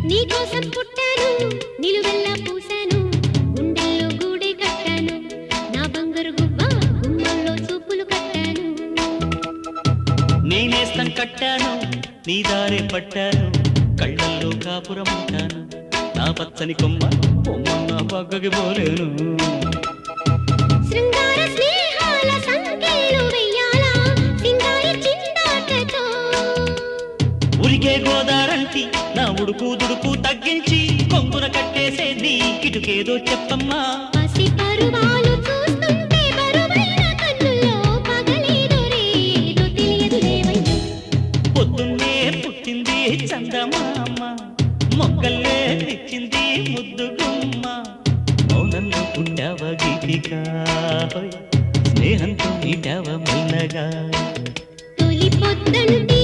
నీకోసం పుట్టాను నిలువెల్లా పూసాను గుండెల్లో గూడే కట్టాను నా బంగారు గువ్వ గుమ్మంలో చూపులు కట్టాను నేనేస్తం కట్టాను నీ దారే పట్టాను కళ్ళల్లో కాపురం ఉంటాను నా పచ్చని కొమ్మ కొమ్మన్న పక్కకి పోలేను శృంగార స్నేహాల సంఖ్యలు వెయ్యాలా సింగారి చిందాటతో ఉరికే గోదారంటి నా ఉడుకు దుడుకు తగ్గించి కొంగున కట్టేసే నీ కిటుకేదో చెప్పమ్మా పసి పరువాలు చూస్తుంటే బరువైన కన్నుల్లో పగలేదో రేదో తెలియదు లేవయ్యా పొద్దున్నే పుట్టింది చందమామ మొక్కల్లే తెచ్చింది ముద్దు గుమ్మ మౌనంలో పుట్టావ గీతిగా స్నేహంతో నీటావ మెల్లగా తొలి పొద్దంటి